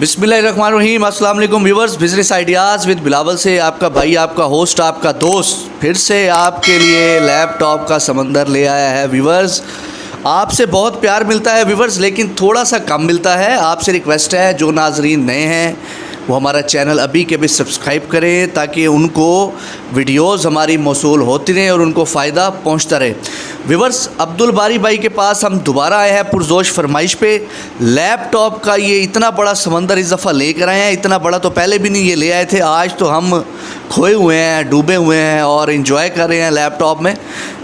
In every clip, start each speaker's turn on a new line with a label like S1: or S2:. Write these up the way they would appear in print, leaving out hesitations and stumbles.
S1: बिस्मिल्लाहिर्रहमानिर्रहीम। अस्सलाम वालेकुम viewers, business ideas with Bilawal से आपका भाई, आपका होस्ट, आपका दोस्त फिर से आपके लिए लैपटॉप का समंदर ले आया है। व्यूअर्स, आपसे बहुत प्यार मिलता है व्यूअर्स, लेकिन थोड़ा सा कम मिलता है। आपसे रिक्वेस्ट है, जो नाजरीन नए हैं वो हमारा चैनल अभी के अभी सब्सक्राइब करें ताकि उनको वीडियोस हमारी मौसूल होती रहें और उनको फ़ायदा पहुंचता रहे। व्यूअर्स, अब्दुल बारी भाई के पास हम दोबारा आए हैं पुरजोश फरमाइश पे। लैपटॉप का ये इतना बड़ा समंदर इस दफ़ा लेकर आए हैं। इतना बड़ा तो पहले भी नहीं ये ले आए थे, आज तो हम खोए हुए हैं, डूबे हुए हैं और इन्जॉय कर रहे हैं लैपटॉप में।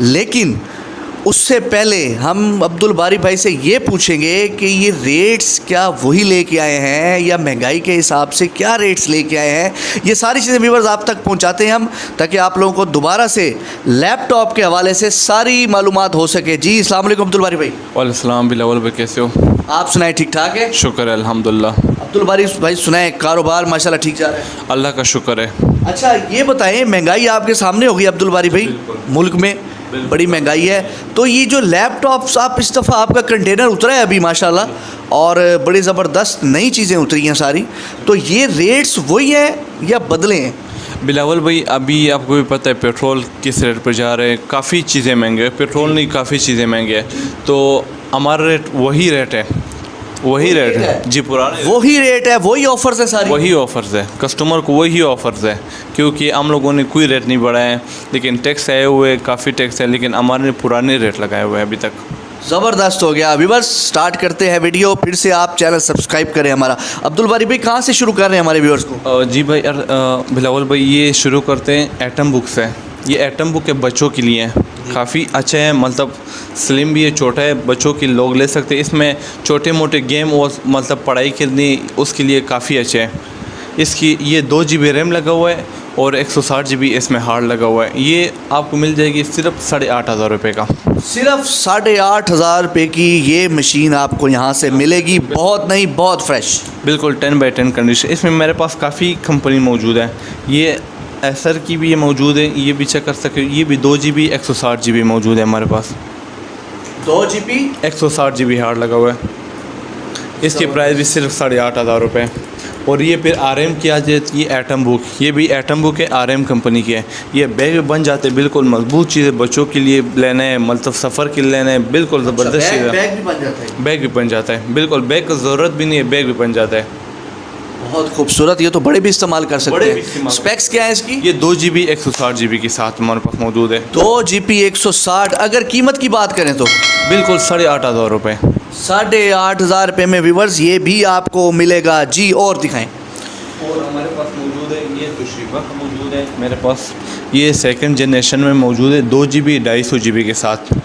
S1: लेकिन उससे पहले हम अब्दुल बारी भाई से ये पूछेंगे कि ये रेट्स क्या वही लेके आए हैं या महंगाई के हिसाब से क्या रेट्स लेके आए हैं। ये सारी चीज़ें व्यूअर्स आप तक पहुंचाते हैं हम, ताकि आप लोगों को दोबारा से लैपटॉप के हवाले से सारी मालूमात हो सके। जी अस्सलाम वालेकुम अब्दुल बारी भाई।
S2: वालेकुम बिलावल भाई, कैसे हो?
S1: आप सुनाए, ठीक ठाक है?
S2: शुक्र है अल्हम्दुलिल्लाह।
S1: अब्दुल बारी भाई सुनाए, कारोबार माशाल्लाह ठीक जा रहा है?
S2: अल्लाह का शुक्र है।
S1: अच्छा ये बताएं, महंगाई आपके सामने होगी अब्दुल बारी भाई, मुल्क में बड़ी महंगाई है, तो ये जो लैपटॉप्स आप इस दफ़ा आपका कंटेनर उतरा है अभी माशाल्लाह, और बड़ी ज़बरदस्त नई चीज़ें उतरी हैं सारी, तो ये रेट्स वही हैं या बदले हैं?
S2: बिलावल भाई, अभी आपको भी पता है पेट्रोल किस रेट पर जा रहे हैं, काफ़ी चीज़ें महंगे हैं। पेट्रोल नहीं, काफ़ी चीज़ें महंगे हैं, तो हमारा रेट वही रेट है, वही रेट है जी, पुराने
S1: वही रेट है, वही ऑफर्स है सारी,
S2: वही ऑफर्स है, कस्टमर को वही ऑफर्स है, क्योंकि हम लोगों ने कोई रेट नहीं बढ़ाया है। लेकिन टैक्स आए हुए, काफ़ी टैक्स है, लेकिन हमारे पुराने रेट लगाए हुए हैं अभी तक।
S1: ज़बरदस्त हो गया। व्यूअर्स, स्टार्ट करते हैं वीडियो, फिर से आप चैनल सब्सक्राइब करें हमारा। अब्दुल बारी भाई कहाँ से शुरू कर रहे हैं हमारे व्यूअर्स को?
S2: जी भाई, बिलावल भाई ये शुरू करते हैं एटम बुक से। ये एटम बुक है, बच्चों के लिए है, काफ़ी अच्छा है, मतलब स्लिम भी है, छोटा है, बच्चों के लोग ले सकते हैं। इसमें छोटे मोटे गेम और मतलब पढ़ाई करनी, उसके लिए काफ़ी अच्छा है। इसकी ये 2 GB रैम लगा हुआ है और 160 GB इसमें हार्ड लगा हुआ है। ये आपको मिल जाएगी सिर्फ 8,500 रुपये का।
S1: सिर्फ 8,500 रुपये की ये मशीन आपको यहाँ से मिलेगी। बहुत नहीं, बहुत फ्रेश,
S2: बिल्कुल 10x10 कंडीशन। इसमें मेरे पास काफ़ी कंपनी मौजूद है। ये एसर की भी ये मौजूद है, ये भी चेक कर सकते हो। ये भी 2 GB 160 GB मौजूद है हमारे पास।
S1: 2 GB
S2: 160 GB हार्ड लगा हुआ है। इसकी प्राइस भी सिर्फ 8,500 रुपये। और ये फिर RM की आ जाती है, एटम बुक। ये भी एटम बुक है, RM कंपनी की है। ये बैग भी बन जाते हैं, बिल्कुल मजबूत चीज़ है, बच्चों के लिए लेना है, मतलब सफ़र के लिए लेना है, बिल्कुल ज़बरदस्त चीज़ है।
S1: बैग भी बन जाता है?
S2: बैग भी बन जाता है, बिल्कुल बैग की ज़रूरत भी नहीं है, बैग भी बन जाता है।
S1: बहुत खूबसूरत। ये तो बड़े भी इस्तेमाल कर सकते हैं। स्पेक्स क्या है इसकी?
S2: ये 2 GB 160 GB के साथ हमारे पास मौजूद है।
S1: 2 GB 160। अगर कीमत की बात करें तो
S2: बिल्कुल 8,500 रुपये।
S1: 8,500 रुपये में व्यूअर्स ये भी आपको मिलेगा। जी और दिखाएं।
S2: और हमारे पास मौजूद है ये तोशिबा का मौजूद है मेरे पास। ये सेकंड जनरेशन में मौजूद है, 2 GB 250 GB के साथ।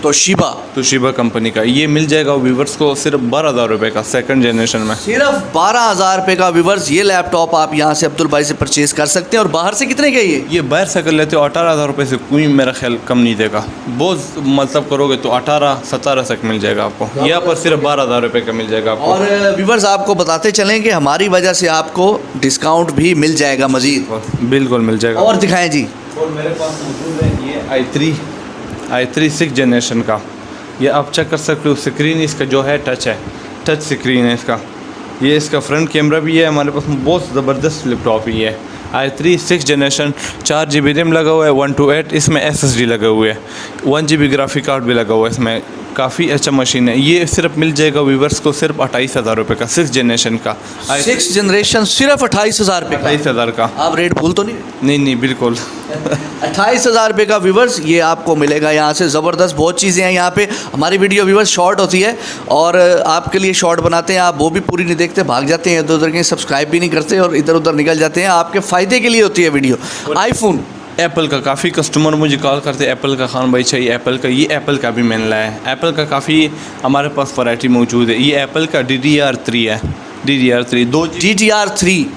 S2: तोशिबा कंपनी का ये मिल जाएगा व्यूवर्स को सिर्फ 12,000 रुपये का, सेकंड जनरेशन में।
S1: सिर्फ 12,000 रुपये का व्यूवर्स ये लैपटॉप आप यहाँ से अब्दुल भाई से परचेज कर सकते हैं। और बाहर से कितने का ये
S2: बाहर से कर लेते हो 18,000 रुपये से कोई मेरा ख्याल कम नहीं देगा। बहुत मतलब करोगे तो 18-17 तक मिल जाएगा आपको। यहाँ पर सिर्फ 12,000 रुपये का मिल जाएगा आपको।
S1: और व्यूवर्स आपको बताते चलें कि हमारी वजह से आपको डिस्काउंट भी मिल जाएगा मजीद।
S2: बिल्कुल मिल जाएगा।
S1: और दिखाएँ जी।
S2: और मेरे पास मौजूद है ये i3 6 जनरेशन का। ये आप चेक कर सकते हो। स्क्रीन इसका जो है टच स्क्रीन है इसका। ये इसका फ्रंट कैमरा भी है हमारे पास। बहुत ज़बरदस्त लैपटॉप ही है। i3 6 जनरेशन, 4 GB रैम लगा हुआ है, 128 इसमें SSD लगा हुआ है, 1 GB ग्राफिक कार्ड भी लगा हुआ है इसमें। काफ़ी अच्छा मशीन है। ये सिर्फ मिल जाएगा व्यूवर्स को सिर्फ 28,000 रुपये का, 6 जनरेशन का।
S1: 6 जनरेशन सिर्फ 28,000 रुपये का।
S2: 28,000 का।
S1: आप रेट भूल तो नहीं?
S2: नहीं बिल्कुल
S1: 28,000 रुपये का व्यूवर्स ये आपको मिलेगा यहाँ से। ज़बरदस्त बहुत चीज़ें हैं यहाँ पे। हमारी वीडियो व्यूवर्स शॉर्ट होती है और आपके लिए शॉर्ट बनाते हैं, आप वो भी पूरी नहीं देखते, भाग जाते हैं इधर उधर के, सब्सक्राइब भी नहीं करते और इधर उधर निकल जाते हैं। आपके फ़ायदे के लिए होती है वीडियो। आईफोन
S2: एप्पल का काफ़ी कस्टमर मुझे कॉल करते हैं, एप्पल का खान भाई चाहिए एप्पल का। ये एप्पल का भी मिल रहा है। एप्पल का काफ़ी हमारे पास वैरायटी मौजूद है। ये एप्पल का DDR3 है, DDR3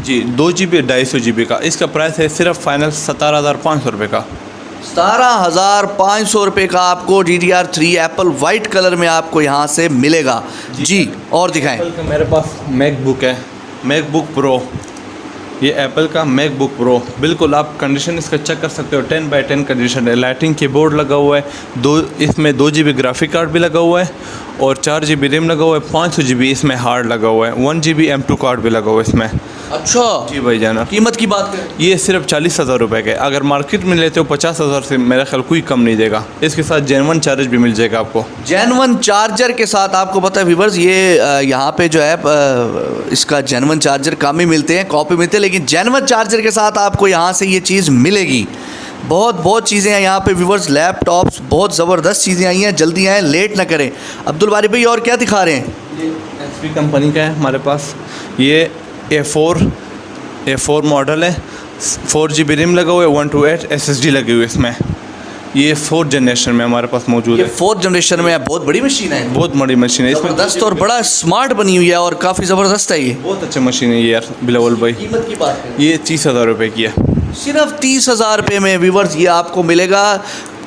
S2: जी 2 GB 250 GB का। इसका प्राइस है सिर्फ फाइनल 17,500 रुपये का।
S1: 17,500 रुपये का आपको DDR3 एप्पल वाइट कलर में आपको यहाँ से मिलेगा। जी और दिखाएं।
S2: एप्पल का मेरे पास मैकबुक है, मैकबुक प्रो। ये एप्पल का मैकबुक प्रो, बिल्कुल आप कंडीशन इसका चेक कर सकते हो। 10x10 कंडीशन है। लाइटिंग कीबोर्ड लगा हुआ है, इसमें 2 GB ग्राफिक कार्ड भी लगा हुआ है और 4 GB रैम लगा हुआ है, 500 GB इसमें हार्ड लगा हुआ है, 1 GB M2 कार्ड भी लगा हुआ है इसमें।
S1: अच्छा,
S2: जी भाई जाना,
S1: कीमत की बात करें
S2: ये सिर्फ 40,000 रुपये का है। अगर मार्केट में लेते हो 50,000 से मेरा ख्याल कोई कम नहीं देगा। इसके साथ जेनवन चार्ज भी मिल जाएगा आपको।
S1: जेनवन चार्जर के साथ आपको पता है व्यूवर्स, ये यहाँ पे जो है इसका जेनवन चार्जर कम ही मिलते हैं, कॉपी मिलते हैं, लेकिन जेनवन चार्जर के साथ आपको यहाँ से ये चीज़ मिलेगी। बहुत चीज़ें हैं यहाँ पे व्यूवर्स, लैपटॉप्स, बहुत ज़बरदस्त चीज़ें आई हैं। जल्दी आएँ, लेट ना करें। अब्दुल बारी भाई और क्या दिखा रहे हैं?
S2: ये HP कंपनी का है हमारे पास। ये A4 मॉडल है, 4 GB रैम लगा हुआ है, 128 SSD लगी हुई है इसमें। ये 4th जनरेशन में हमारे पास मौजूद
S1: ये
S2: है।
S1: 4th जनरेशन में है, बहुत बड़ी मशीन है,
S2: बहुत बड़ी मशीन है, इसमें
S1: ज़बरदस्त और बड़ा स्मार्ट बनी हुई है और काफ़ी ज़बरदस्त है ये।
S2: बहुत अच्छी मशीन है ये यार बिलावल भाई।
S1: कीमत की बात करें,
S2: ये 30,000 रुपये की है।
S1: सिर्फ 30,000 रुपये में व्यूवर्स ये आपको मिलेगा।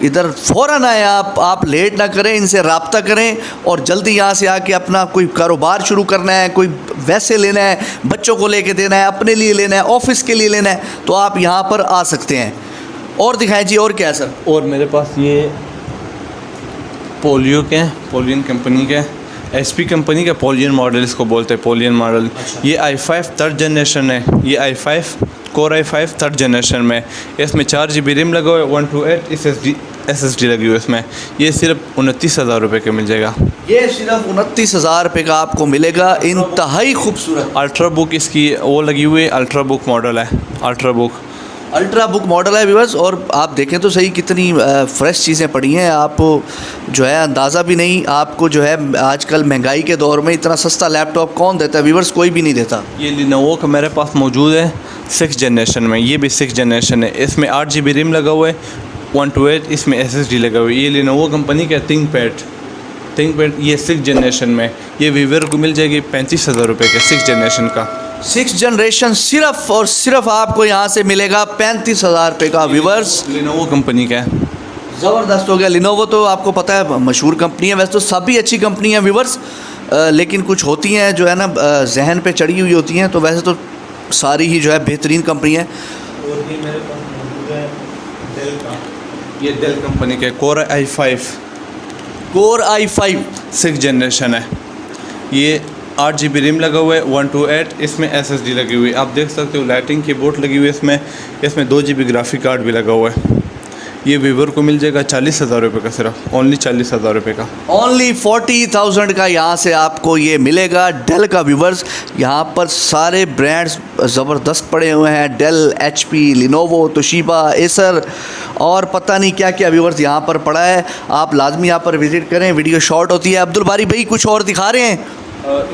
S1: इधर फ़ौरन आए आप लेट ना करें, इनसे रब्ता करें और जल्दी यहाँ से आके अपना कोई कारोबार शुरू करना है, कोई वैसे लेना है, बच्चों को लेके देना है, अपने लिए लेना है, ऑफिस के लिए लेना है, तो आप यहाँ पर आ सकते हैं। और दिखाएं जी, और क्या है सर?
S2: और मेरे पास ये पोलियो के हैं, पोलियन कंपनी के, HP कंपनी का पोलियन मॉडल इसको बोलते हैं, पोलियन मॉडल। ये i5 3rd जनरेशन है, ये i5 Core i5 3rd generation में। इसमें 4 GB रैम लगा हुआ है, 128 SSD लगी हुई है इसमें। ये सिर्फ 29,000 रुपये का मिल जाएगा।
S1: ये सिर्फ 29,000 रुपये का आपको मिलेगा, इंतहाई खूबसूरत
S2: अल्ट्रा बुक इसकी वो लगी हुई है, अल्ट्रा बुक मॉडल है, अल्ट्रा बुक
S1: मॉडल है व्यूअर्स। और आप देखें तो सही कितनी फ्रेश चीज़ें पड़ी हैं, आप जो है अंदाज़ा भी नहीं, आपको जो है आजकल महंगाई के दौर में इतना सस्ता लैपटॉप कौन देता है व्यूअर्स? कोई भी नहीं देता।
S2: ये लिनोवो का मेरे पास मौजूद है 6th जनरेशन में, ये भी 6th जनरेशन है। इसमें 8 GB रैम लगा हुआ है, 128 इसमें SSD लगा हुआ है। ये लिनोवो कंपनी का थिंकपैड ये 6th जनरेशन में। ये वीवर को मिल जाएगी 35,000 रुपये के, 6th जनरेशन का।
S1: 6th जनरेशन सिर्फ और सिर्फ आपको यहाँ से मिलेगा 35,000 रुपये का व्यूअर्स।
S2: लिनोवो कंपनी का है।
S1: ज़बरदस्त हो गया। लिनोवो तो आपको पता है मशहूर कंपनी है, वैसे तो सभी अच्छी कंपनी है व्यूअर्स, लेकिन कुछ होती हैं जो है ना जहन पे चढ़ी हुई होती हैं, तो वैसे तो सारी ही जो है बेहतरीन कंपनी है।
S2: और ये मेरे पास मौजूद है डेल का, ये डेल कंपनी का Core i5 6th जनरेशन है। ये 8 GB रैम लगा हुआ है, 128 इसमें SSD लगी हुई है। आप देख सकते हो लाइटिंग की बोर्ड लगी हुई है इसमें 2 GB ग्राफिक कार्ड भी लगा हुआ है। ये वीवर को मिल जाएगा 40,000 रुपये का, सिर्फ ओनली 40,000 रुपये का।
S1: ओनली 40,000 का यहाँ से आपको ये मिलेगा डेल का व्यूवर्स। यहाँ पर सारे ब्रांड्स ज़बरदस्त पड़े हुए हैं, Dell, HP, Lenovo, Toshiba, Acer और पता नहीं क्या क्या व्यूवर्स यहाँ पर पड़ा है। आप लाजमी यहाँ पर विज़िट करें, वीडियो शॉर्ट होती है। अब्दुल बारी भाई कुछ और दिखा रहे हैं?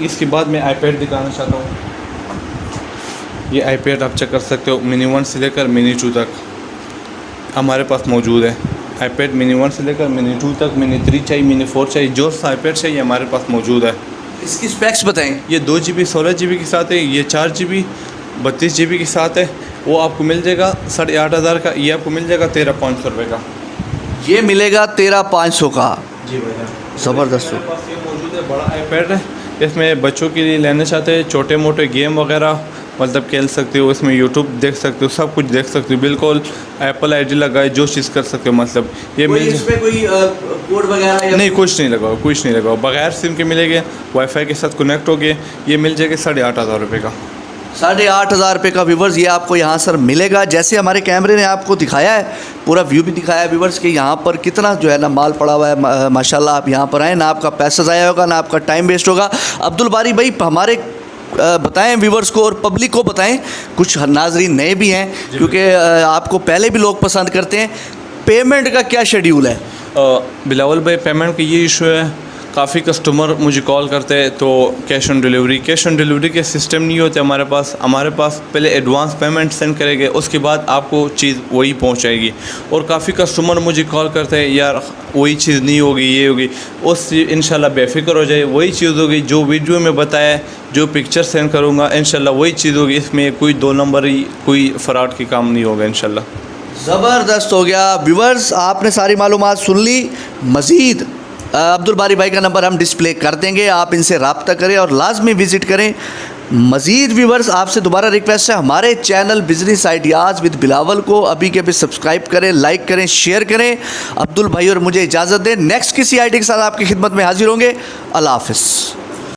S2: इसके बाद मैं iPad दिखाना चाहता हूँ। ये iPad आप चेक कर सकते हो, मिनी 1 से लेकर मिनी 2 तक हमारे पास मौजूद है। iPad मिनी 1 से लेकर मिनी 2 तक, मिनी 3 चाहिए, मिनी 4 चाहिए, जो सा iPad चाहिए हमारे पास मौजूद है।
S1: इसकी स्पेक्स बताएं।
S2: ये 2 GB 16 GB के साथ है, ये 4 GB 32 GB के साथ है। वो आपको मिल जाएगा 8,500 का, ये आपको मिल जाएगा 13,500 रुपये का।
S1: ये मिलेगा 13,500 का।
S2: जी भैया,
S1: ज़बरदस्त।
S2: मेरे पास ये मौजूद है, बड़ा iPad है। इसमें बच्चों के लिए लेना चाहते हैं, छोटे मोटे गेम वगैरह मतलब खेल सकते हो, इसमें यूट्यूब देख सकते हो, सब कुछ देख सकते हो, बिल्कुल Apple ID लगाए जो चीज़ कर सकते हो। मतलब ये मिल
S1: इसमें कोई कोड वगैरह
S2: नहीं, कुछ नहीं लगाओ, बगैर सिम के मिलेंगे, वाईफाई के साथ कनेक्ट हो गए। ये मिल जाएगा 8,500 रुपये का।
S1: 8,500 रुपये का व्यूवर्स ये आपको यहाँ सर मिलेगा। जैसे हमारे कैमरे ने आपको दिखाया है, पूरा व्यू भी दिखाया है व्यूवर्स कि यहाँ पर कितना जो है ना माल पड़ा हुआ है। माशाल्लाह आप यहाँ पर आएँ, ना आपका पैसा ज़ाया होगा, ना आपका टाइम वेस्ट होगा। अब्दुल बारी भाई हमारे बताएं व्यूवर्स को और पब्लिक को बताएं, कुछ नाजरीन नए भी हैं क्योंकि आपको पहले भी लोग पसंद करते हैं, पेमेंट का क्या शेड्यूल है?
S2: बिलावल भाई पेमेंट का ये इशू है, काफ़ी कस्टमर मुझे कॉल करते हैं तो कैश ऑन डिलीवरी के सिस्टम नहीं होते हमारे पास पहले एडवांस पेमेंट सेंड करेंगे, उसके बाद आपको चीज़ वही पहुंचाएगी। और काफ़ी कस्टमर मुझे कॉल करते हैं यार वही चीज़ नहीं होगी, ये होगी, उस इंशाल्लाह बेफिक्र हो जाए, वही चीज़ होगी जो वीडियो में बताया, जो पिक्चर सेंड करूँगा इंशाल्लाह वही चीज़ होगी। इसमें कोई 2 नंबर ही कोई फ़्रॉड की काम नहीं होगा इंशाल्लाह।
S1: ज़बरदस्त हो गया व्यूवर्स, आपने सारी मालूमात सुन ली। मज़ीद अब्दुल बारी भाई का नंबर हम डिस्प्ले कर देंगे, आप इनसे रब्ता करें और लाजमी विज़िट करें। मज़ीद व्यूवर्स आपसे दोबारा रिक्वेस्ट है, हमारे channel business ideas with Bilawal को अभी के अभी सब्सक्राइब करें, लाइक करें, शेयर करें। अब्दुल भाई और मुझे इजाज़त दें, नेक्स्ट किसी आइडिया के साथ आपकी खिदमत में हाजिर होंगे। अल्लाह हाफ़िज़।